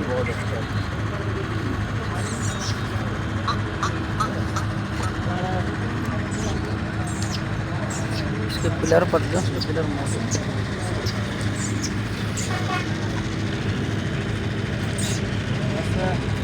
बहुत अच्छा है। इसके पिलर पतले हैं, उसके पिलर मोटे हैं। ऐसा